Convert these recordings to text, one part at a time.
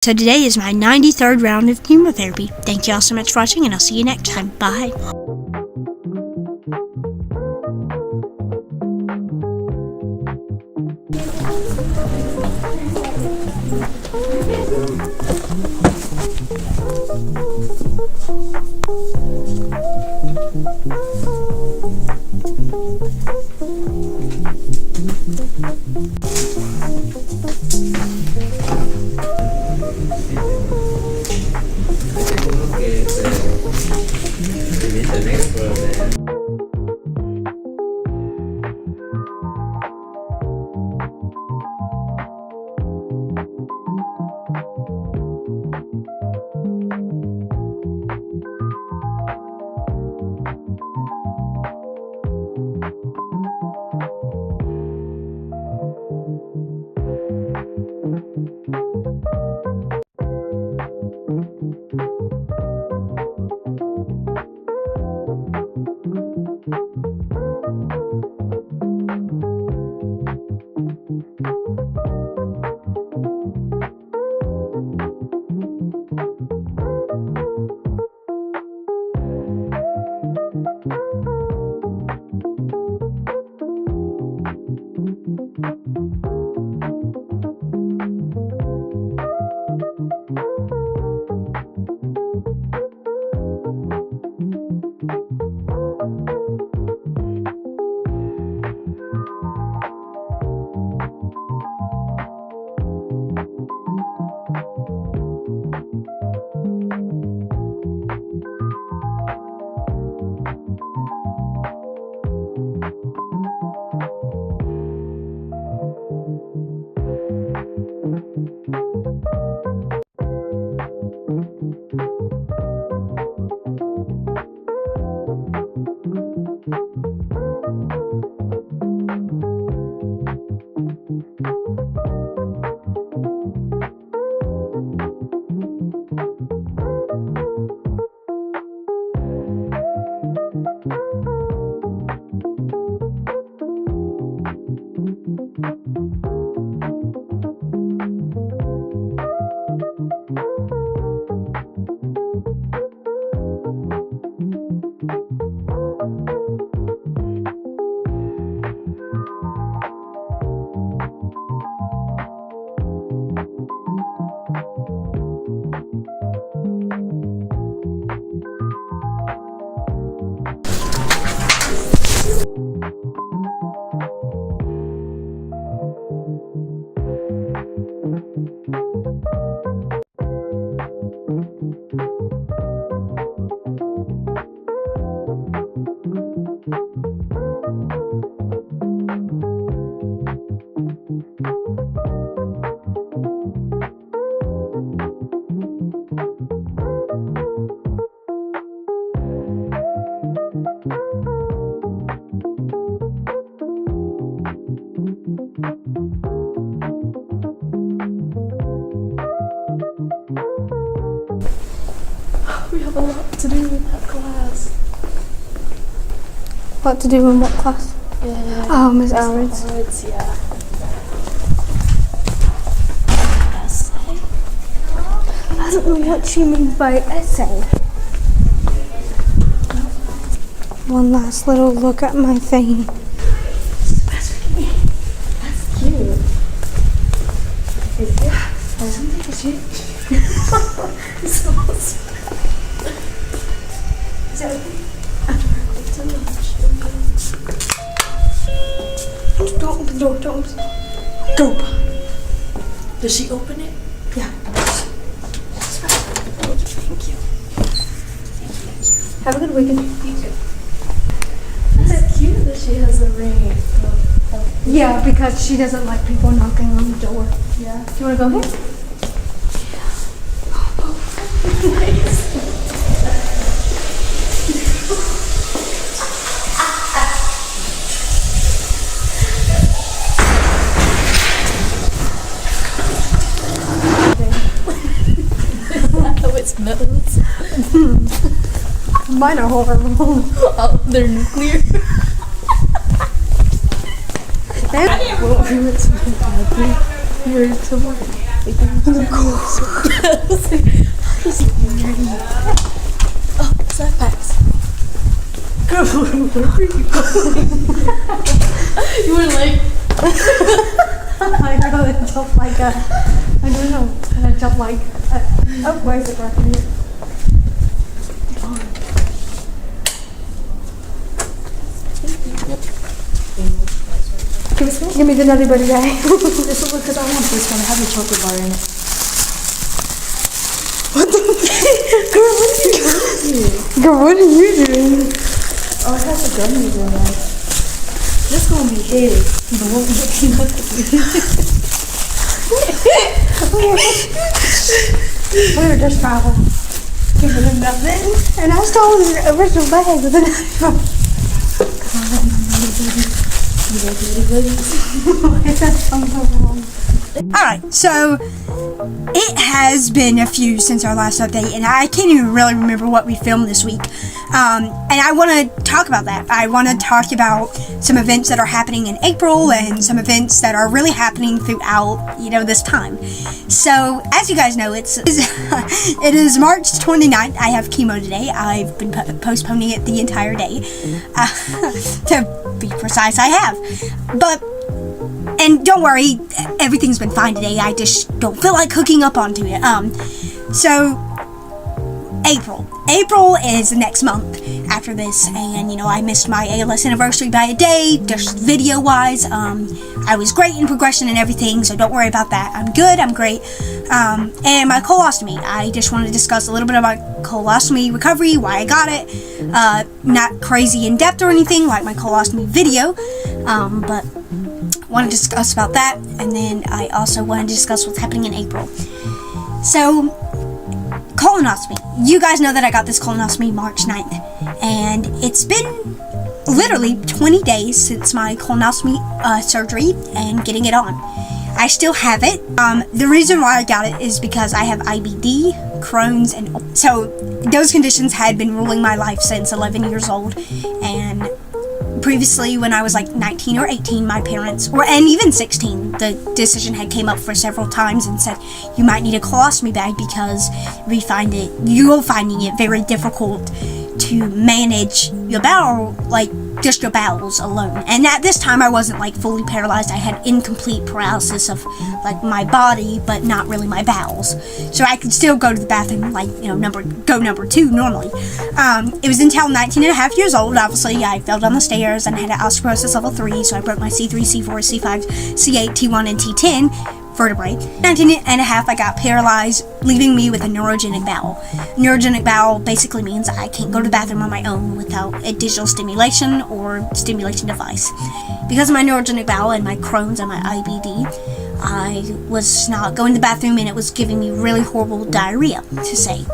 So today is my 93rd round of chemotherapy. Thank you all so much for watching, and I'll see you next time. Bye. We have a lot to do in that class. What to do in what class? Oh, Miss Alvarez. Yeah. I don't know what she means by essay. One last little look at my thing. That's cute. Is it? Something changed. It's awesome. Is that Don't open the door, don't open the door. Does she open it? Yeah. Thank you. Have a good weekend. You too. That's cute that she has a ring. Yeah, because she doesn't like people knocking on the door. Yeah. Do you want to go here? Nice. How it smells. Mine are horrible. Oh, they're nuclear. That will do it. We're to work. Oh, slap packs. Girl, where are you going? You were like... I really jump like a, I don't know, and I jump like a, oh, where's it right here? Give me the Nutty Buddy bag. This will look because I want this one. I have a chocolate bar in it. What the Girl, what are you doing? Girl, what are you doing? Oh, it has the gummies in it. This gonna be his. The one with the peanut. We're just travel. Giving him nothing. And I stole his original bag with a knife. Alright, so it has been a few since our last update, and I can't even really remember what we filmed this week. And I want to talk about that. I want to talk about some events that are happening in April and some events that are really happening throughout, this time. So, as you guys know, it is March 29th. I have chemo today. I've been postponing it the entire day. To be precise, I have. And don't worry, everything's been fine today. I just don't feel like hooking up onto it. So April. April is the next month after this, and I missed my ALS anniversary by a day, just video-wise. I was great in progression and everything, so don't worry about that. I'm good, I'm great. And my colostomy. I just want to discuss a little bit about colostomy recovery, why I got it. Not crazy in depth or anything like my colostomy video, but want to discuss about that, and then I also want to discuss what's happening in April. So, colonoscopy. You guys know that I got this colonoscopy March 9th, and it's been literally 20 days since my colonoscopy surgery and getting it on. I still have it. The reason why I got it is because I have IBD, Crohn's, and so those conditions had been ruling my life since 11 years old, and previously, when I was like 19 or 18, my parents, and even 16, the decision had came up for several times and said, you might need a colostomy bag because you're finding it very difficult to manage your bowel, like just your bowels alone. And at this time, I wasn't like fully paralyzed. I had incomplete paralysis of like my body, but not really my bowels. So I could still go to the bathroom, like, number 2 normally. It was until 19 and a half years old, obviously, I fell down the stairs and I had osteoporosis level 3, so I broke my C3, C4, C5, C8, T1, and T10 vertebrae. 19 and a half, I got paralyzed, leaving me with a neurogenic bowel. Neurogenic bowel basically means I can't go to the bathroom on my own without a digital stimulation or stimulation device. Because of my neurogenic bowel and my Crohn's and my IBD, I was not going to the bathroom, and it was giving me really horrible diarrhea, to say.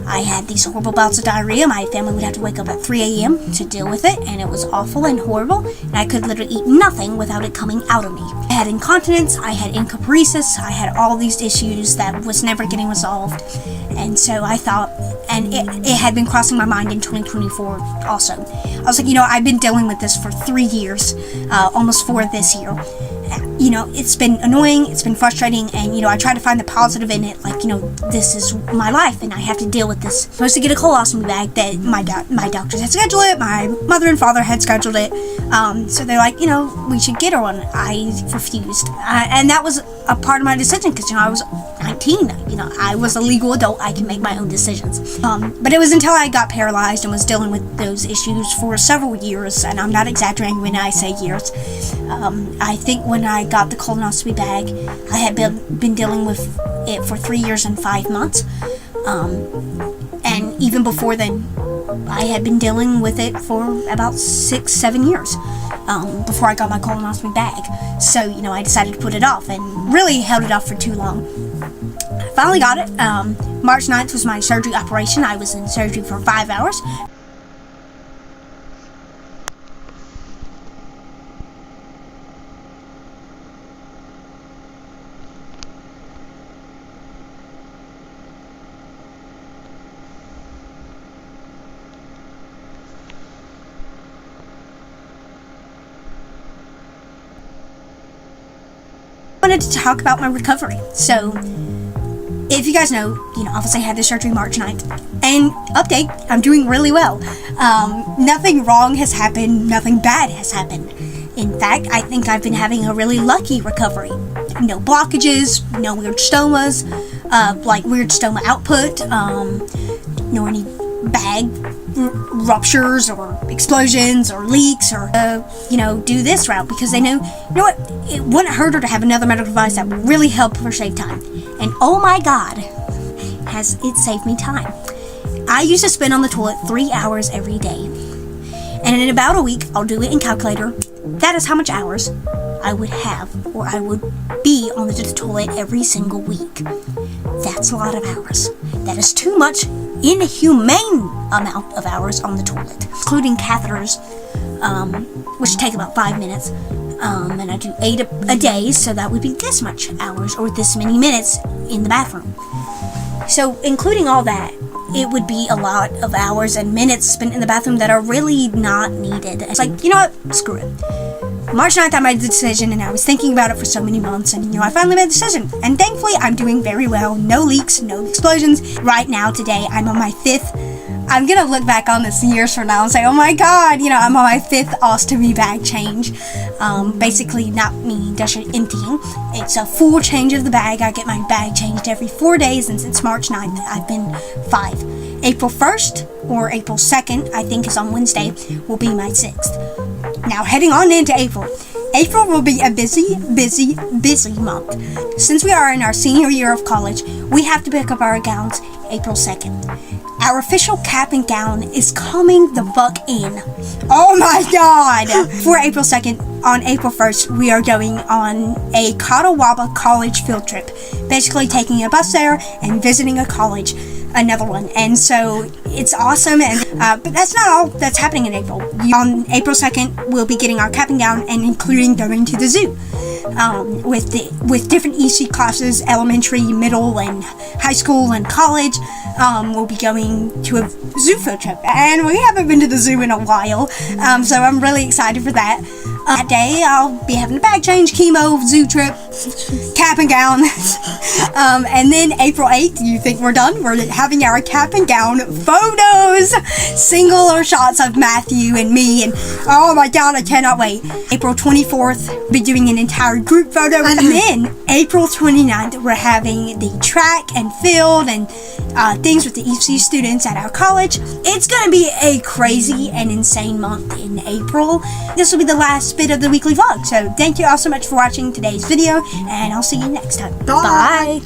I had these horrible bouts of diarrhea. My family would have to wake up at 3 a.m. to deal with it, and it was awful and horrible, and I could literally eat nothing without it coming out of me. I had incontinence, I had encopresis, I had all these issues that was never getting resolved, and so I thought, and it had been crossing my mind in 2024 also. I was like, I've been dealing with this for 3 years, almost 4 this year. It's been annoying, it's been frustrating, and, I try to find the positive in it, like, this is my life, and I have to deal with this. I'm supposed to get a colostomy bag that my doctors had scheduled it, my mother and father had scheduled it, so they're like, we should get her one. I refused, and that was a part of my decision, because, I was 19, I was a legal adult, I can make my own decisions, but it was until I got paralyzed and was dealing with those issues for several years, and I'm not exaggerating when I say years. I think when I got the colonoscopy bag, I had been dealing with it for 3 years and 5 months, and even before then, I had been dealing with it for about 6-7 years, before I got my colonoscopy bag. So, I decided to put it off, and really held it off for too long. I finally got it. March 9th was my surgery operation. I was in surgery for 5 hours. wanted to talk about my recovery. So, if you guys know, obviously I had the surgery March 9th. And update, I'm doing really well. Nothing wrong has happened, nothing bad has happened. In fact, I think I've been having a really lucky recovery. No blockages, no weird stomas, like weird stoma output, nor any bag ruptures or explosions or leaks or, do this route because they know, what, it wouldn't hurt her to have another medical device that would really help her save time. And oh my God, has it saved me time. I used to spend on the toilet 3 hours every day. And in about a week, I'll do it in calculator. That is how much hours I would have, or I would be on the toilet every single week. That's a lot of hours. That is too much inhumane amount of hours on the toilet, including catheters, which take about 5 minutes. And I do 8 a day, so that would be this much hours or this many minutes in the bathroom. So, including all that, it would be a lot of hours and minutes spent in the bathroom that are really not needed. It's like, you know what? Screw it. March 9th, I made the decision, and I was thinking about it for so many months, and, I finally made the decision. And thankfully, I'm doing very well. No leaks, no explosions. Right now, today, I'm on my 5th. I'm gonna look back on this years from now and say, oh my God, I'm on my 5th ostomy bag change. Basically, not me emptying. It's a full change of the bag. I get my bag changed every 4 days, and since March 9th, I've been 5. April 1st, or April 2nd, I think is on Wednesday, will be my 6th. Now, heading on into April. April will be a busy month. Since we are in our senior year of college, we have to pick up our gowns April 2nd. Our official cap and gown is coming the fuck in. Oh my God! For April 2nd, on April 1st, we are going on a Catawba college field trip. Basically taking a bus there and visiting a college. Another one, and so it's awesome. And but that's not all that's happening in April. On April 2nd, we'll be getting our cap and gown and including going to the zoo with different EC classes, elementary, middle, and high school and college. We'll be going to a zoo field trip, and we haven't been to the zoo in a while, so I'm really excited for that. That day, I'll be having a bag change, chemo, zoo trip, cap and gown. And then April 8th, you think we're done? We're having our cap and gown photos, single or shots of Matthew and me, and oh my God, I cannot wait. April 24th, we'll be doing an entire group photo, and then April 29th, we're having the track and field and things with the EC students at our college. It's going to be a crazy and insane month in April. This will be the last bit of the weekly vlog. So thank you all so much for watching today's video, and I'll see you next time. Bye.